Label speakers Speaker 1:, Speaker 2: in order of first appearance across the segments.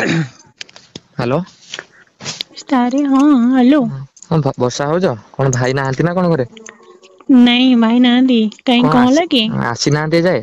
Speaker 1: Hello.
Speaker 2: ଷ୍ଟାରେ ହଁ hello.
Speaker 1: ହଁ ବର୍ଷା ହଉଛ କଣ ଭାଇ ନାହାନ୍ତି ନା କଣ ଘରେ?
Speaker 2: ନାଇଁ ଭାଇ ନାହାନ୍ତି କାହିଁ କଣ ହେଲା କି?
Speaker 1: ଆସିନାହାନ୍ତି ଏଯାଏ?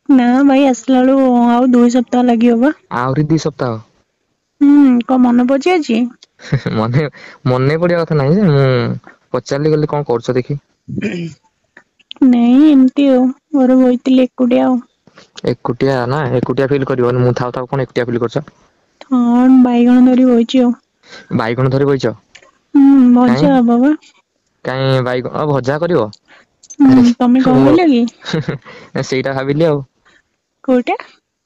Speaker 2: ନା ଭାଇ ଆସିଲା ବେଳୁ ଆଉ 2 ସପ୍ତାହ ଲାଗିବ ବା।
Speaker 1: ଆହୁରି 2 ସପ୍ତାହ?
Speaker 2: ହୁଁ କଣ ମନେ ପଡିଛି ଆଜି?
Speaker 1: ମନେ ପଡିବା କଥା ନାହିଁ ଯେ ମୁଁ ପଚାରିଲି ଗଲି କଣ କରୁଛ ଦେଖି।
Speaker 2: ନାଇଁ ଏମିତି ଆଉ ଘରେ ବଇଥିଲି ଏକୁଟିଆ ଆଉ।
Speaker 1: ଏକୁଟିଆ ନା ଏକୁଟିଆ ଫିଲ୍ କରିବନି ମୁଁ ଥାଉ ଥାଉ କଣ ଏକୁଟିଆ ଫିଲ୍ କରୁଛ?
Speaker 2: ହଁ ବାଇଗଣ ଧରି ବଇଚି ଆଉ।
Speaker 1: ବାଇଗଣ ଧରି ବଇଛ
Speaker 2: ହୁଁ
Speaker 1: କାଇଁ?
Speaker 2: ଭଜା ହବ ବା।
Speaker 1: କାଇଁ ବାଇଗଣ ଭଜା କରିବ
Speaker 2: ହୁଁ
Speaker 1: ଆରେ
Speaker 2: ତମେ କଣ
Speaker 1: ମୁଁ
Speaker 2: କହିଲ କି?
Speaker 1: ସେଇଟା ଭାବିଲି ଆଉ।
Speaker 2: କୋଉଟା?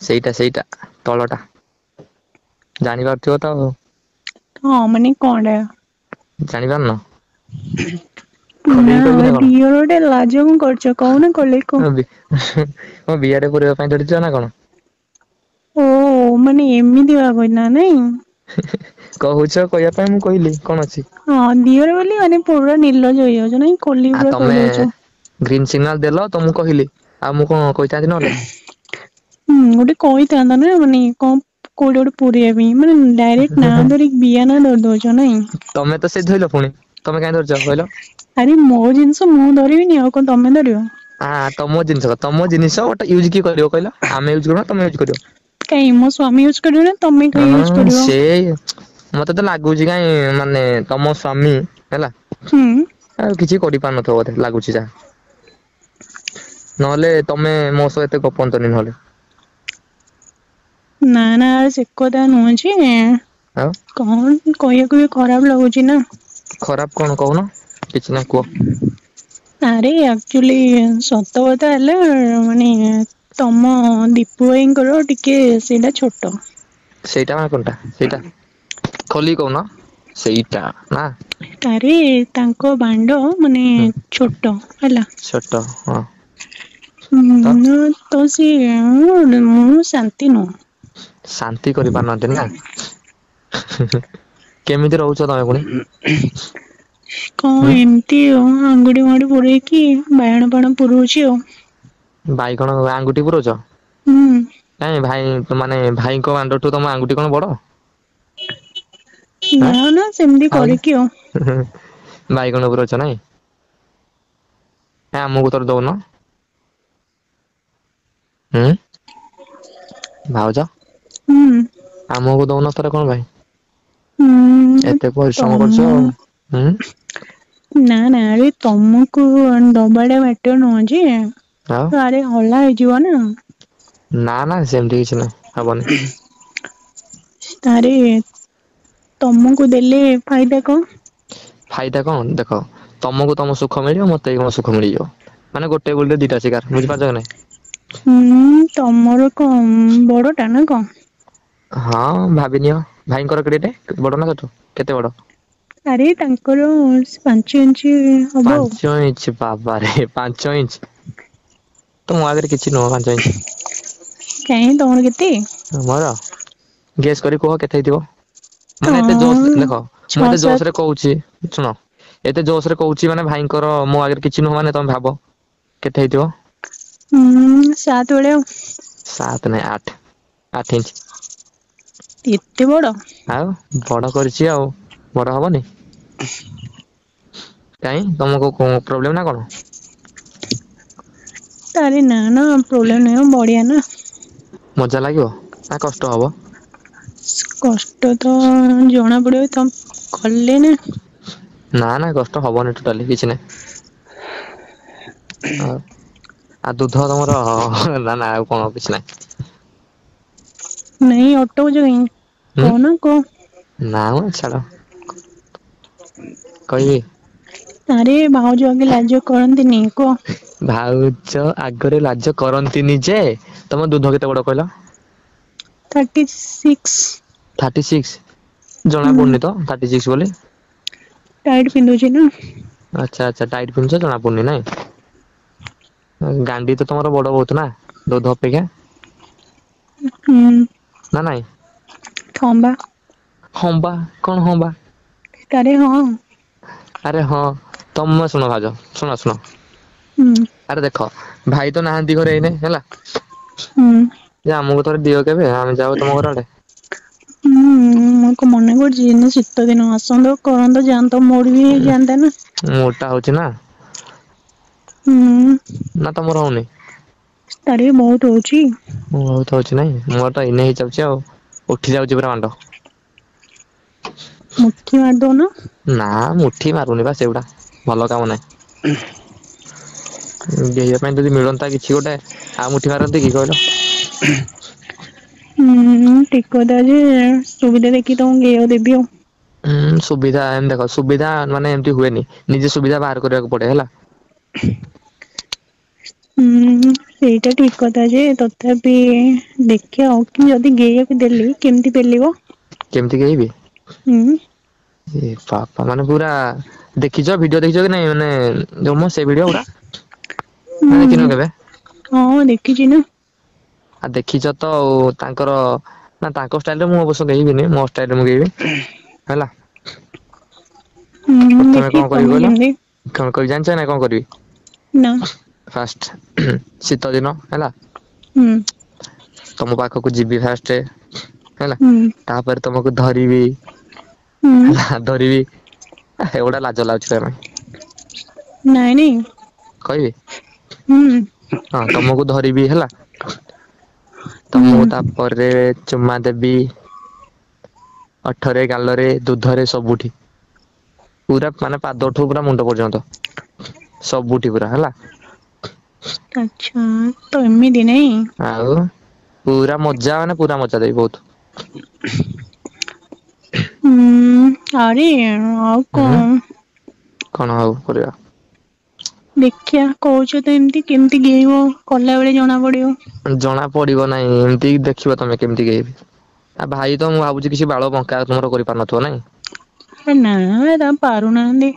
Speaker 1: ସେଇଟା ତଳଟା ଜାଣିପାରୁଥିବ ତ ଆଉ।
Speaker 2: ହଁ ମାନେ କଣଟା?
Speaker 1: ଜାଣିପାରୁନ?
Speaker 2: ନା
Speaker 1: ଖୋଲିକି କହିବି କଣ?
Speaker 2: ଦିଅର ଗୋଟେ ଲାଜ କଣ କରୁଛ କହୁନ ଖୋଲିକି କୁହ।
Speaker 1: କଣ ବିଆରେ ପୁରେଇବା ପାଇଁ ଧରିଛ ନା କଣ?
Speaker 2: ଓ ମାନେ ଏମିତି ଭାବନା ନାଇଁ।
Speaker 1: କହୁଛ କହିବା ପାଇଁ ମୁଁ କହିଲି କଣ ଅଛି।
Speaker 2: ହଁ ଦିଅର ବୋଲି ମାନେ ପୁରା ନିର୍ଲଜ ହେଇଯାଉଛ ନାଇଁ ଖୋଲିକି
Speaker 1: ଆଉ
Speaker 2: ପୁରା
Speaker 1: ତମେ
Speaker 2: କହିଦଉଛ।
Speaker 1: ଗ୍ରୀନ୍ ସିଗନାଲ ଦେଲ ତ ମୁଁ କହିଲି ଆଉ ମୁଁ କଣ କହିଥାନ୍ତି ନହେଲେ।
Speaker 2: ହୁଁ ଗୋଟେ କହିଥାନ୍ତା ନା ମାନେ କଣ କୋଉଠି ଗୋଟେ ପୁରେଇବା ପାଇଁ ମାନେ ଡାଇରେକ୍ଟ ନାଁ ଧରିକି ବିଆ ନା ଧରି ଦଉଛ ନାଇଁ।
Speaker 1: ତମେ ତ ସେଇ ଧଇଲ ପୁଣି ତମେ କାଇଁ ଧରିଛ କହିଲ?
Speaker 2: ଆରେ ମୋ ଜିନିଷ ମୁଁ ଧରିବିନି ଆଉ କଣ ତମେ ଧରିବ?
Speaker 1: ତମ ଜିନିଷ ଗୋଟେ ୟୁଜ କିଏ କରିବ କହିଲ ଆମେ ୟୁଜ କରିବ ନା ତମେ ୟୁଜ କରିବ?
Speaker 2: କାଇଁ ମୋ ସ୍ୱାମୀ ୟୁଜ କରିବ ନା ତମେ କାଇଁ ୟୁଜ
Speaker 1: ହଁ
Speaker 2: କରିବ?
Speaker 1: ସେଇ ମତେ ତ ଲାଗୁଛି କାଇଁ ମାନେ ତମ ସ୍ଵାମୀ ହେଲା
Speaker 2: ହୁଁ
Speaker 1: ଆଉ କିଛି କରିପାରୁନଥିବ ବୋଧେ ଲାଗୁଛି ଯାହା। ନହେଲେ ତମେ ମୋ ସହ ଏତେ ଗପନ୍ତନି ନହେଲେ।
Speaker 2: ନା ନା ସେ କଥା ନୁହଁ ଯେ
Speaker 1: ଆଉ
Speaker 2: କଣ କହିବାକୁ ବି ଖରାପ ଲାଗୁଛି ନା।
Speaker 1: ଖରାପ କଣ କହୁନ କିଛି ନାହିଁ କୁହ।
Speaker 2: ଆରେ ଆକ୍ଚୁଆଲି ସତ କଥା ହେଲା ମାନେ ତମ ଦୀପୁ ଭାଇଙ୍କର ଟିକେ ସେଇଟା ଛୋଟ।
Speaker 1: ସେଇଟା ମାନେ କୋଉଟା ସେଇଟା ଖୋଲିକି କହୁନ ସେଇଟା ନା।
Speaker 2: ଆରେ ତାଙ୍କ ଭାଣ୍ଡ ମାନେ
Speaker 1: ହୁଁ
Speaker 2: ଛୋଟ ହେଲା।
Speaker 1: ଛୋଟ ହଁ। ତ
Speaker 2: ତ ସିଏ ମୁଁ ଶାନ୍ତି ନୁହଁ।
Speaker 1: ଶାନ୍ତି କରିପାରୁନାହାନ୍ତି ନା କେମିତି ରହୁଛ ତମେ ପୁଣି?
Speaker 2: କଣ
Speaker 1: ହୁଁ
Speaker 2: ଏମିତି ଆଉ ଆଙ୍ଗୁଠି ମାଡି ପୁରେଇକି ବାଇଗଣ ଫାଇଗଣ ପୁରଉଛି ଆଉ।
Speaker 1: ବାଇଗଣ ଆଙ୍ଗୁଠି ପୁରଉଛ?
Speaker 2: ହୁଁ
Speaker 1: କାଇଁ ଭାଇ ମାନେ ଭାଇଙ୍କ ଆଣ୍ଡଠୁ ତମ ଆଙ୍ଗୁଠି କଣ ବଡ?
Speaker 2: ନା ନା ସେମିତି କରିକି ଆଉ।
Speaker 1: ବାଇଗଣ ପୁରଉଛ ନାଇଁ? ଆମକୁ ଥରେ ଦଉନ। ହୁଁ। ଭାଉଜ
Speaker 2: ହୁଁ
Speaker 1: ଆମକୁ ଦଉନ ଥରେ କଣ ପାଇଁ?
Speaker 2: ହୁଁ
Speaker 1: ଏତେ ପରିଶ୍ରମ କରୁଛ
Speaker 2: ତମ
Speaker 1: ଆଉ ହୁଁ।
Speaker 2: ନା ନା ଆରେ ତମକୁ ଦବାଟା ମ୍ୟାଟର ନୁହଁ ଯେ
Speaker 1: ଆଉ
Speaker 2: ଆରେ ହଲା ହେଇଯିବ ନା।
Speaker 1: ନା ନା ସେମିତି କିଛି ନାହିଁ ହବନି।
Speaker 2: ଆରେ ତମକୁ ଦେଲେ ଫାଇଦା କଣ?
Speaker 1: ଫାଇଦା କଣ ଦେଖ ତମକୁ ତମ ସୁଖ ମିଳିବ ମତେ ବି ମୋ ସୁଖ ମିଳିଯିବ। ମାନେ ଗୋଟେ ଗୁଳିରେ ଦିଟା ଶିକାର ବୁଝିପାରୁଛ କି ନାଇଁ?
Speaker 2: ହୁଁ ତମର କଣ ବଡ ଟା ନା କଣ?
Speaker 1: ହଁ ଭାବିନିଅ ଭାଇଙ୍କର କେଡେଟେ ବଡ ନା ଛୋଟ କେତେ ବଡ?
Speaker 2: ଆରେ ତାଙ୍କର 5 ଇଞ୍ଚ ହବ ଆଉ।
Speaker 1: 5 ଇଞ୍ଚ ବାବାରେ 5 ଇଞ୍ଚ ତ ମୋ ଆଗରେ କିଛି ନୁହଁ 5 ଇଞ୍ଚ।
Speaker 2: କାଇଁ ତମର କେତେ?
Speaker 1: ମୋର ଗେସ୍ କରି କୁହ କେତେ ହେଇଥିବ? ମାନେ ଏତେ ଜୋସ୍
Speaker 2: ହଁ
Speaker 1: ଦେଖ ମୁଁ
Speaker 2: ଛଅ
Speaker 1: ଏତେ ଜୋସ୍ ରେ
Speaker 2: ସାତ
Speaker 1: କହୁଛି ଶୁଣ ଏତେ ଜୋସ୍ ରେ କହୁଛି ମାନେ ଭାଇଙ୍କର ମୋ ଆଗରେ କିଛି ନୁହଁ ମାନେ ତମେ ଭାବ କେତେ ହେଇଥିବ?
Speaker 2: 7 ଭଳିଆ ଆଉ।
Speaker 1: 7 ନାଇଁ 8 ଇଞ୍ଚ।
Speaker 2: ଏତେ ବଡ?
Speaker 1: ଆଉ ବଡ କରିଛି ଆଉ ବଡ ହବନି। କାଇଁ ତମକୁ କଣ ପ୍ରୋବ୍ଲେମ ନା କଣ?
Speaker 2: ଆରେ ନା ନା ପ୍ରୋବ୍ଲେମ ନାହିଁ ବଢିଆ ନା।
Speaker 1: ମଜା ଲାଗିବ ନା କଷ୍ଟ ହବ?
Speaker 2: କଷ୍ଟ ତ ଜଣା ପଡିବ ତମ କଲେ ନା।
Speaker 1: ନା ନା କଷ୍ଟ ହବନି ଟୋଟାଲି କିଛି ନାହିଁ। ଆଉ ଦୁଧ ତମର ନା ନା ଆଉ କଣ କିଛି ନାହିଁ।
Speaker 2: ନାଇଁ ଅଟଉଛ କାଇଁ
Speaker 1: ହୁଁ
Speaker 2: କହୁନ କୁହ।
Speaker 1: ନା ମ ଛାଡ କହିବି
Speaker 2: ଆରେ ଭାଉଜ ଆଗେ ଲାଜ କରନ୍ତିନି କୁହ।
Speaker 1: ଭାଉଜ ଆଗରେ ଲାଜ କରନ୍ତିନି ଯେ ତମ ଦୁଧ କେତେ ବଡ କହିଲ?
Speaker 2: 36।
Speaker 1: 36 ଜଣା
Speaker 2: ହୁଁ
Speaker 1: ପଡୁନି ତ 36 ବୋଲି।
Speaker 2: ଟାଇଟ୍ ପିନ୍ଧୁଛି ନା।
Speaker 1: ଆଚ୍ଛା ଆଚ୍ଛା ଟାଇଟ୍ ପିନ୍ଧୁଛ ଜଣା ପଡୁନି ନାଇଁ। ଗାଣ୍ଡି ତ ତମର ବଡ ବହୁତ ନା ଦୁଧ ଅପେକ୍ଷା।
Speaker 2: ହୁଁ।
Speaker 1: ନା ନାଇଁ।
Speaker 2: ହଁ ବା।
Speaker 1: ହଁ ବା କଣ ହଁ ବା?
Speaker 2: ଆରେ ହଁ।
Speaker 1: ଆରେ ହଁ ତମେ ଶୁଣ ଭାଉଜ ଶୁଣ।
Speaker 2: ହୁଁ
Speaker 1: ଆରେ ଦେଖ ଭାଇ ତ ନାହାନ୍ତି ଘରେ ଏଇନେ ହେଲା।
Speaker 2: ହୁଁ।
Speaker 1: ଯେ ଆମକୁ ଥରେ ଦିଅ କେବେ ଆମେ ଯାଉ ତମ ଘର ଆଡେ।
Speaker 2: ମୁଁ କଣ ମନେ କରୁଛି ନା ଶୀତ ଦିନ ଆସନ୍ତ କରନ୍ତ ଯାଆନ୍ତ ମୋର ବି ହେଇଯାଆନ୍ତା ନା।
Speaker 1: ମୋଟା ହଉଛି ନା।
Speaker 2: ହୁଁ।
Speaker 1: ନା ତମର ହଉନି?
Speaker 2: ତାର ବି ବହୁତ ହଉଛି।
Speaker 1: ବହୁତ ହଉଛି ନାଇଁ ମୋର ତ ଏଇନେ ହେଇଯାଉଛି ଆଉ ଉଠି ଯାଉଛି ପୁରା ମାଣ୍ଡ।
Speaker 2: ମୁଠି ମାରି ଦଉନ।
Speaker 1: ନା ମୁଠି ମାରୁନି ବା ସେଗୁଡା ଭଲ କାମ ନାହିଁ। ଗେହିବା ପାଇଁ ଯଦି ମିଳନ୍ତା କିଛି ଗୋଟେ ଆଉ ମୁଠି ମାରନ୍ତି କି କହିଲ?
Speaker 2: ହୁଁ ଠିକ କଥା ଯେ ସୁବିଧା ଦେଖି ତମକୁ ଗେଇବାକୁ ଦେବି ଆଉ।
Speaker 1: ସୁବିଧା ଏମତି ଦେଖ ସୁବିଧା ମାନେ ଏମତି ହୁଏନି ନିଜେ ସୁବିଧା ବାହାର କରିବାକୁ ପଡେ ହେଲା।
Speaker 2: ହୁଁ ସେଇଟା ଠିକ କଥା ଯେ ତଥାପି ଦେଖିଆ ଆଉ କି ଯଦି ଗେଇବାକୁ ଦେଲି କେମିତି ପେଲିବ?
Speaker 1: କେମିତି ଗେଇବି?
Speaker 2: ହୁଁ।
Speaker 1: ଏ ବାପା ମାନେ ପୁରା ଦେଖିଛ ଭିଡିଓ ଦେଖିଛ କି ନାଇଁ ମାନେ ଯୋଉ ସେ ଭିଡିଓ ଗୁଡା ନା
Speaker 2: ହୁଁ
Speaker 1: ଦେଖିନ କେବେ?
Speaker 2: ହଁ ଦେଖିଛି ନା।
Speaker 1: ଆଉ ଦେଖିଛ ତ ଆଉ ତାଙ୍କର ନା ତାଙ୍କ ଷ୍ଟାଇଲରେ ମୁଁ ଅବଶ୍ୟ ଗେଇବିନି ମୋ ଷ୍ଟାଇଲରେ ମୁଁ ଗେଇବି ହେଲା।
Speaker 2: ହୁଁ
Speaker 1: ପ୍ରଥମେ
Speaker 2: ଦେଖିକି
Speaker 1: କଣ କରିବି
Speaker 2: ତମେ
Speaker 1: କହିଲ
Speaker 2: କେମିତି
Speaker 1: କଣ କରିବି ଜାଣିଛ ନାଇଁ କଣ କରିବି?
Speaker 2: ନା।
Speaker 1: ଫାଷ୍ଟ ଶୀତ ଦିନ ହେଲା।
Speaker 2: ହୁଁ।
Speaker 1: ତମ ପାଖକୁ ଯିବି ଫାଷ୍ଟ ହେଲା
Speaker 2: ହୁଁ
Speaker 1: ତାପରେ ତମକୁ ଧରିବି
Speaker 2: ହୁଁ
Speaker 1: ହେଲା ଧରିବି ଏଗୁଡା ଲାଜ ଲାଗୁଛି କହିବା ପାଇଁ।
Speaker 2: ନାଇଁ ନାଇଁ
Speaker 1: କହିବି
Speaker 2: ହୁଁ
Speaker 1: ହଁ ତମକୁ ଧରିବି ହେଲା।
Speaker 2: ହୁଁ
Speaker 1: ତମକୁ ତାପରେ ଚୁମା ଦେବି। ଓଠରେ ଗାଲରେ ଦୁଧରେ ସବୁଠି। ପୁରା ମାନେ ପାଦଠୁ ପୁରା ମୁଣ୍ଡ ପର୍ଯ୍ୟନ୍ତ ସବୁଠି ପୁରା ହେଲା।
Speaker 2: ଆଚ୍ଛା ତ ଏମିତି ନାଇଁ।
Speaker 1: ଆଉ ପୁରା ମଜା ମାନେ ପୁରା ମଜା ଦେବି ବହୁତ।
Speaker 2: ଆରେ ଆଉ
Speaker 1: ହୁଁ
Speaker 2: କଣ?
Speaker 1: କଣ ଆଉ କରିବା?
Speaker 2: ଦେଖିଆ କହୁଛ ତ ଏମିତି କେମିତି ଗେଇବ କଲା ବେଳେ ଜଣା ପଡିବ।
Speaker 1: ଜଣା ପଡିବ ନାହିଁ ଏମିତି ଦେଖିବ ତମେ କେମିତି ଗେଇବି। ଆ ଭାଇ ତ ମୁଁ ଭାବୁଛି କିଛି ବାଳ ବଙ୍କା ତମର କରିପାରୁନଥିବ ନାଇଁ?
Speaker 2: ନା ଏରା ପାରୁନାହାନ୍ତି।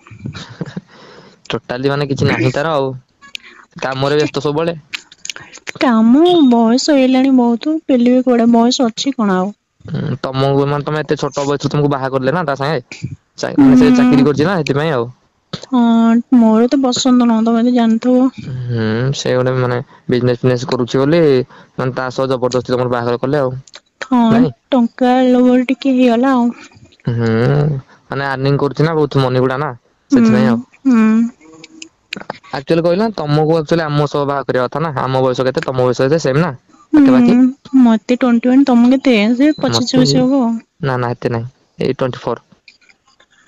Speaker 1: ଟୋଟାଲି ମାନେ କିଛି ନାହିଁ ତାର ଆଉ କାମରେ ବ୍ୟସ୍ତ ସବୁବେଳେ।
Speaker 2: କାମ ବୟସ ହେଇଲାଣି ବହୁତ ପେଲିବେ କୁଆଡେ ବୟସ ଅଛି କଣ ଆଉ।
Speaker 1: ତମକୁ ମାନେ ତମେ ଏତେ ଛୋଟ ବୟସରୁ ତମକୁ ବାହା କରିଲେ ନା ତା ସାଙ୍ଗେ ମାନେ ସେ
Speaker 2: ହୁଁ
Speaker 1: ଚାକିରି କରିଛି ନା ସେଥିପାଇଁ ଆଉ।
Speaker 2: ହଁ ମୋର ତ ପସନ୍ଦ ନୁହଁ ତମେ ତ ଜାଣିଥିବ।
Speaker 1: ହୁଁ ସେ ଗୋଟେ ମାନେ ବିଜନେସ ଫିଜନେସ କରୁଛି ବୋଲି ମାନେ ତା ସହ ଜବରଦସ୍ତି ତମର ବାହାଘର କଲେ ଆଉ।
Speaker 2: ହଁ
Speaker 1: ନାଇଁ
Speaker 2: ଟଙ୍କା ଲୋଭରେ ଟିକେ ହେଇଗଲା ଆଉ।
Speaker 1: ହୁଁ ମାନେ ଆର୍ନିଂ କରୁଛି ନା ବହୁତ ମନି ଗୁଡା ନା
Speaker 2: ହୁଁ
Speaker 1: ସେଥିପାଇଁ ଆଉ।
Speaker 2: ହୁଁ
Speaker 1: ଆକ୍ଚୁଆଲି କହିଲ ତମକୁ ଆକ୍ଚୁଆଲି ଆମ ସହ ବାହା କରିବା କଥା ନା ଆମ ବୟସ କେତେ ତମ ବୟସ କେତେ ସେମ୍ ନା। ପାଖାପାଖି
Speaker 2: ହୁଁ ମତେ 21 ତମକୁ କେତେ ସେ 25
Speaker 1: ମତେ
Speaker 2: 26 ହବ ଆଉ।
Speaker 1: ନା ନା ଏତେ ନାଇଁ ଏଇ 24।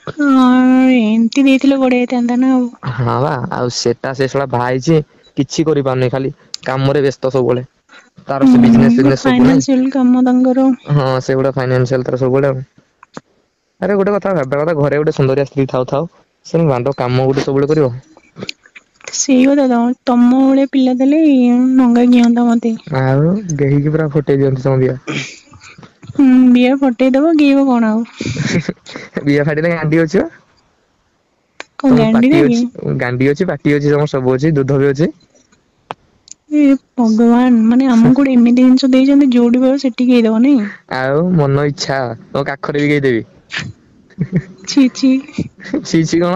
Speaker 2: ହଁ ଏମିତି ଦେଇଥିଲେ ବଢିଆ ହେଇଥାନ୍ତା ନା ଆଉ।
Speaker 1: ହଁ ବା ଆଉ ସେଟା ସେ ଶଳା ବାହା ହେଇଛି କିଛି କରିପାରୁନି ଖାଲି କାମରେ ବ୍ୟସ୍ତ ସବୁବେଳେ। ତାର ସେ ବିଜନେସ
Speaker 2: ହୁଁ
Speaker 1: ଫିଜନେସ ସବୁ ନାଇଁ
Speaker 2: ଫାଇନାନ୍ସିଆଲ କାମ ତାଙ୍କର
Speaker 1: ହଁ ସେଗୁଡା ଫାଇନାନ୍ସିଆଲ ତାର ସବୁବେଳେ ଆଉ। ଆରେ ଗୋଟେ କଥା ଭାବିବା କଥା ଘରେ ଗୋଟେ ସୁନ୍ଦରିଆ ସ୍ତ୍ରୀ ଥାଉ ଥାଉ ସେ ବାଣ୍ଡ କାମ ଗୋଟେ ସବୁବେଳେ କରିବ।
Speaker 2: ସେଇ କଥା ତ ତମ ଭଳିଆ ପିଲା ଦେଲେ ନଙ୍ଗା କିଅନ୍ତା ମତେ।
Speaker 1: ଆଉ ଗେହିକି ପୁରା ଫଟେଇ ଦିଅନ୍ତି ତମ ବିହା।
Speaker 2: ହୁଁ ବିହା ଫଟେଇଦବ ଗେଇବ କଣ ଆଉ।
Speaker 1: ବିହା ଫାଟିଲେ ଗାଣ୍ଡି ଅଛି ବା
Speaker 2: କଣ
Speaker 1: ତମ
Speaker 2: ଗାଣ୍ଡି
Speaker 1: ପାଟି
Speaker 2: ନାକି?
Speaker 1: ଅଛି। ଗାଣ୍ଡି ଅଛି ପାଟି ଅଛି ତମର ସବୁ ଅଛି ଦୁଧ ବି ଅଛି।
Speaker 2: ଏ ଭଗବାନ ମାନେ ଆମକୁ ଗୋଟେ ଏମିତି ଜିନିଷ ଦେଇଛନ୍ତି ଯୋଉଠି ପାଇବ ସେଠି ଗେଇଦବ ନାଇଁ।
Speaker 1: ଆଉ ମନ ଇଚ୍ଛା ତମ କାଖରେ ବି ଗେଇଦେବି।
Speaker 2: ଛି ଛି
Speaker 1: ଛି ଛି କଣ?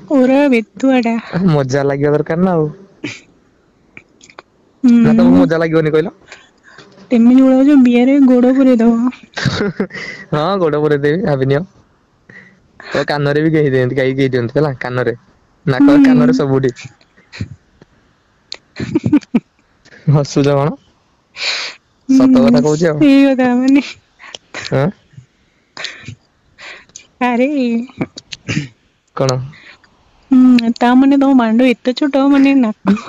Speaker 2: ପୁରା ବେତୁଆ ଟା।
Speaker 1: ମଜା ଲାଗିବା ଦରକାର ନା ଆଉ। ନା ତମକୁ
Speaker 2: ହୁଁ
Speaker 1: ମଜା ଲାଗିବନି କହିଲ?
Speaker 2: ତେମେତି ପଳଉଛ ବିହାରେ ଗୋଡ ପୁରେଇ ଦବ।
Speaker 1: ହଁ ଗୋଡ଼ ପୁରେଇ ଦେବି ଭାବିନିଅ। ଓ କାନରେ ବି ଗେହି ଦିଅନ୍ତି ଗାଈ ଗେଇ ଦିଅନ୍ତି ହେଲା କାନରେ ନାକରେ
Speaker 2: ହୁଁ
Speaker 1: କାନରେ ସବୁଠି। ହସୁଛ କଣ? ସତ କଥା କହୁଛି ଆଉ
Speaker 2: ସେଇ କଥା ମାନେ
Speaker 1: ଆଁ।
Speaker 2: ଆରେ
Speaker 1: କଣ?
Speaker 2: ହୁଁ ତା ମାନେ ତମ ମାଣ୍ଡ ଏତେ ଛୋଟ ମାନେ ନାକ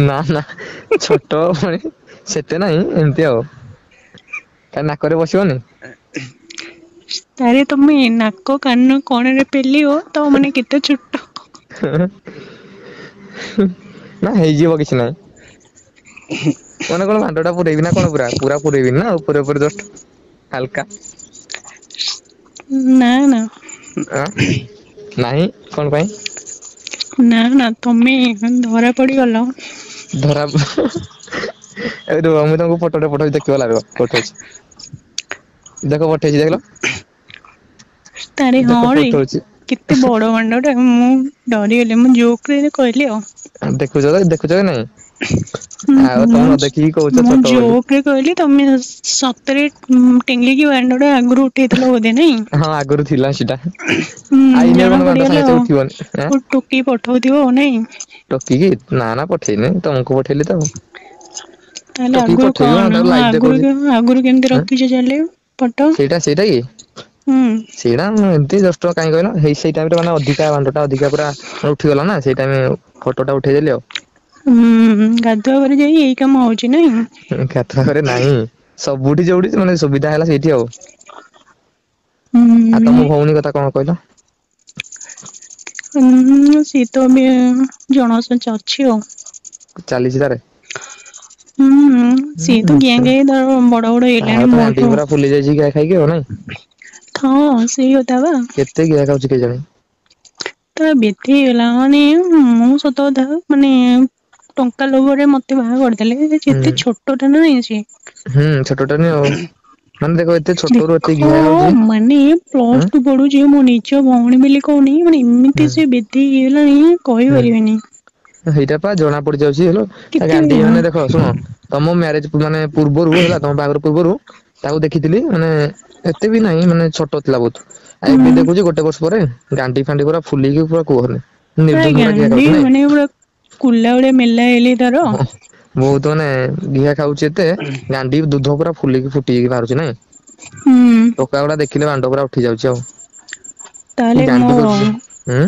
Speaker 1: ନା ନା ଛୋଟ ପୁଣି ସେତେ ନାହିଁ ଏମିତି ଆଉ। କାଇଁ ନାକରେ ବସିବନି।
Speaker 2: ଆରେ ତମେ ନାକ କାନ କଣରେ ପେଲିବ ତ ମାନେ କେତେ ଛୋଟ।
Speaker 1: ନା ହେଇଯିବ କିଛି ନାହିଁ। ମାନେ କଣ ମାଣ୍ଡ ଟା ପୁରେଇବି ନା କଣ ପୁରା ପୁରେଇବିନି ନା ଉପରେ ଉପରେ ଜଷ୍ଟ ହାଲକା।
Speaker 2: ନା ନା।
Speaker 1: ଆଁ ନାହିଁ କଣ ପାଇଁ?
Speaker 2: ନା ନା ତମେ ଧରା ପଡିଗଲ।
Speaker 1: ଧରା ଏ ରୁହ ମୁଁ ତମକୁ ଫଟୋ ପଠଉଛି ଦେଖିବ ହେଲା ରୁହ ପଠଉଛି। ଦେଖ ପଠେଇଛି ଦେଖିଲ।
Speaker 2: ଆରେ
Speaker 1: ଦେଖ
Speaker 2: ହଁ ରେ
Speaker 1: ପଠଉଛି
Speaker 2: କେତେ ବଡ ମାଣ୍ଡ ଟା ମୁଁ ଡରିଗଲି ମୁଁ ଜୋକରେ କହିଲି ଆଉ।
Speaker 1: ଦେଖୁଛ କି ନାଇଁ? ଆଉ ତମେ ନ ଦେଖିକି କହୁଛ
Speaker 2: ମୁଁ
Speaker 1: ଛୋଟ ବୋଲି।
Speaker 2: ଜୋକରେ କହିଲି ତମେ ସତରେ ଟେଙ୍ଗିକି ବାଣ୍ଡ ଟା ଆଗରୁ ଉଠେଇଥିଲ ବୋଧେ ନାଇଁ?
Speaker 1: ହଁ ଆଗରୁ ଥିଲା ସେଟା
Speaker 2: ହୁଁ
Speaker 1: ଆଇଲେ
Speaker 2: ଜଣା
Speaker 1: କଣ ବାଣ୍ଡ ସାଙ୍ଗେ ସାଙ୍ଗେ
Speaker 2: ପଡିଗଲା
Speaker 1: ଉଠିବନି ଆଁ
Speaker 2: ଆଉ ଟୋକି ପଠଉଥିବ ଆଉ ନାଇଁ?
Speaker 1: ଟକିକି ନା ନା ପଠେଇନି ତମକୁ ପଠେଇଲି ତ ଆଉ।
Speaker 2: ତାହେଲେ
Speaker 1: ଟୋକିକି
Speaker 2: ଆଗରୁ
Speaker 1: ପଠେଇବି
Speaker 2: କଣ
Speaker 1: ତାକୁ ଲାଇଭ୍ ଦେଖଉଛି
Speaker 2: ଆଗରୁ କେମିତି
Speaker 1: ଆଁ
Speaker 2: ରଖିଛ ତାହେଲେ ଫଟୋ?
Speaker 1: ସେଇଟା କି
Speaker 2: ହୁଁ
Speaker 1: ସେଇଟା ଏମିତି ଜଷ୍ଟ କାହିଁ କହିଲ ସେଇ ଟାଇମ୍ ରେ ମାନେ ଅଧିକା ବାଣ୍ଡ ଟା ଅଧିକା ପୁରା ଉଠିଗଲା ନା ସେଇ ଟାଇମ୍ ଫଟୋ ଟା ଉଠେଇଦେଲି ଆଉ।
Speaker 2: ହୁଁ ଗାଧୁଆ ଘରେ ଯାଇ ଏଇ କାମ ହଉଛି ନାଇଁ?
Speaker 1: ଗାଧୁଆ ଘରେ ନାହିଁ ସବୁଠି ଯୋଉଠି ମାନେ ସୁବିଧା ହେଲା ସେଇଠି ଆଉ। ଆଉ
Speaker 2: ହୁଁ
Speaker 1: ତମ ଭଉଣୀ କଥା କଣ କହିଲ?
Speaker 2: ସିଏ ତ ଏବେ ଜଣଙ୍କ ସହିତ ଅଛି ଆଉ।
Speaker 1: ଚାଲିଛି ତାରେ?
Speaker 2: ହୁଁ ସିଏ ତ ଗେଁ ଗେଁ ତାର ବଡ ବଡ
Speaker 1: ତାର
Speaker 2: ହେଇଲାଣି
Speaker 1: ତ ଗାଣ୍ଡି
Speaker 2: ମୋଠୁ।
Speaker 1: ପୁରା ଫୁଲି ଯାଇଛି ଘା ଖାଇକି ଆଉ ନାଇଁ
Speaker 2: ହଁ ସେଇ କଥା ବା।
Speaker 1: କେତେ ଗିଆ ଖାଉଛି କେଜାଣି?
Speaker 2: ତ ବେଥି ହେଇଗଲା ମାନେ ମୁଁ ସତ କଥା ମାନେ ଟଙ୍କା ଲୋଭରେ ମତେ ବାହା କରିଦେଲେ
Speaker 1: ହୁଁ
Speaker 2: ଯେତେ ଛୋଟ ଟା ନାଇଁ ସିଏ
Speaker 1: ହୁଁ ଛୋଟଟା ନି ଆଉ ମାନେ ଦେଖ ଏତେ ଛୋଟରୁ ଏତେ
Speaker 2: ଦେଖ
Speaker 1: ଘିଆ ଖାଉଛି
Speaker 2: ମାନେ
Speaker 1: ଆଁ
Speaker 2: ପ୍ଲସ ଟୁ ପଢୁଛି ମୋ ନିଜ ଭଉଣୀ ବୋଲି କହୁନି ମାନେ ଏମିତି ସେ ବେଧି ହେଇଗଲାଣି କହିପାରିବିନି।
Speaker 1: ସେଇଟା ପା ଜଣା ପଡି ଯାଉଛି ହେଲ ତା
Speaker 2: କେତେ
Speaker 1: ଗାଣ୍ଡି ମାନେ ଦେଖ ଶୁଣ ତମ ମ୍ୟାରେଜ ମାନେ ପୂର୍ବରୁ ହେଲା ତମ ବାହାଘର ପୂର୍ବରୁ ତାକୁ ଦେଖିଥିଲି ମାନେ ଏତେ ବି ନାହିଁ ମାନେ ଛୋଟ ଥିଲା ବହୁତ। ଆଉ ଏବେ
Speaker 2: ହୁଁ
Speaker 1: ଦେଖୁଛି ଗୋଟେ ବର୍ଷ ପରେ ଗାଣ୍ଡି ଫାଣ୍ଡି ପୁରା ଫୁଲିକି ପୁରା କୁହନି।
Speaker 2: ପୁରା
Speaker 1: ନିର୍ଦ୍ଧୁମ ଘିଅ
Speaker 2: ଗାଣ୍ଡି
Speaker 1: ଖାଉଛି ନାଇଁ
Speaker 2: ମାନେ ପୁରା କୁଲା ଭଳିଆ ମେଲା ହେଲି ତାର।
Speaker 1: ହଁ ବହୁତ ମାନେ ଘିଅ ଖାଉଛି ଏତେ ଗାଣ୍ଡି ଦୁଧ ପୁରା ଫୁଲିକି ଫୁଟିକି ବାହାରୁଛି ନାଇଁ?
Speaker 2: ହୁଁ।
Speaker 1: ଟୋକା ଗୁଡା ଦେଖିଲେ ବାଣ୍ଡ ପୁରା ଉଠି ଯାଉଛି ଆଉ।
Speaker 2: ତାହେଲେ ମୋ
Speaker 1: ଗାଣ୍ଡି କରୁଛି ହୁଁ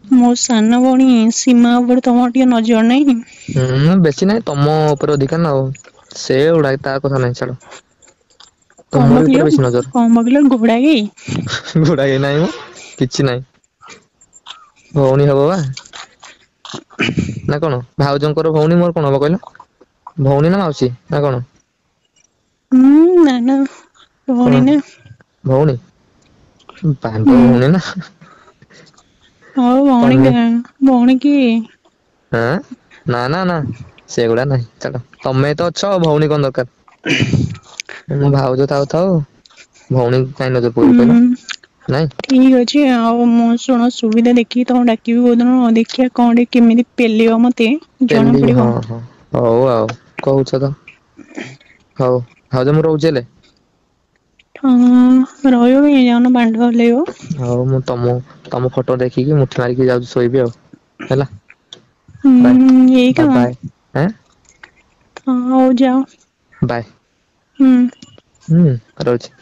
Speaker 2: ମୋ ସାନ ଭଉଣୀ ସୀମା ଉପରେ ତମର ଟିକେ ନଜର ନାହିଁ?
Speaker 1: ହୁଁ ବେଶୀ ନାହିଁ ତମ ଉପରେ ଅଧିକା ନା ଆଉ ସେ ଗୁଡାକ ତା କଥା ନାହିଁ ଛାଡ।
Speaker 2: କଣ
Speaker 1: ତୁମରି ଉପରେ
Speaker 2: ମାଗିଲ
Speaker 1: ବେଶୀ ନଜର
Speaker 2: କଣ ମାଗିଲ ଘୋଡା କି?
Speaker 1: ଘୋଡ଼ା ଘି ନାହିଁ ମ କିଛି ନାହିଁ। ଭଉଣୀ ହବ ବା। ନା କଣ ଭାଉଜଙ୍କର ଭଉଣୀ ମୋର କଣ ହବ କହିଲ ଭଉଣୀ ନା ମାଉସୀ ନା କଣ?
Speaker 2: ହୁଁ ନା ନା
Speaker 1: କଣ
Speaker 2: ଭଉଣୀ ନା।
Speaker 1: ଭଉଣୀ ବାଣ୍ଡ
Speaker 2: ହୁଁ
Speaker 1: ଭଉଣୀ ନା।
Speaker 2: ହଉ ଭଉଣୀ
Speaker 1: ତମେ
Speaker 2: ଭଉଣୀ କି?
Speaker 1: ଆଁ ନା ନା ନା ସେଗୁଡା ନାହିଁ ଛାଡ ତମେ ତ ଅଛ ଭଉଣୀ କଣ ଦରକାର? ମୋ ଭାଉଜ ଥାଉ ଥାଉ ଭଉଣୀ କାଇଁ ନଜର ପକେଇବି କହିଲ ନାଇଁ।
Speaker 2: ଠିକ ଅଛି ଆଉ ମୁଁ ଶୁଣ ସୁବିଧା ଦେଖିକି ତମକୁ ଡାକିବି କୋଉଦିନ ଦେଖିବା କଣ ଟିକେ କେମିତି ପେଲିବ ମତେ ଜଣା
Speaker 1: ପେଲି
Speaker 2: ପଡିବ।
Speaker 1: ହଁ ହଁ ହଉ ଆଉ କହୁଛ ତ ହଉ ଭାଉଜ ମୁଁ ରହୁଛି ହେଲେ।
Speaker 2: ହଁ ରହିବ କାଇଁ ଯାଉନ ବାଣ୍ଡ ଓହ୍ଲେଇବ।
Speaker 1: ହଉ ମୁଁ ତମ ଫଟୋ ଦେଖିକି ମୁଠି ମାରିକି ଯାଉଛି ଶୋଇବି ଆଉ ହେଲା। ବାଏ
Speaker 2: ହୁଁ ଏଇ କାମ
Speaker 1: ବାଏ ଆଁ
Speaker 2: ହଁ ହଉ ଯାଅ।
Speaker 1: ବାଏ।
Speaker 2: ହୁଁ।
Speaker 1: ହୁଁ ରହୁଛି।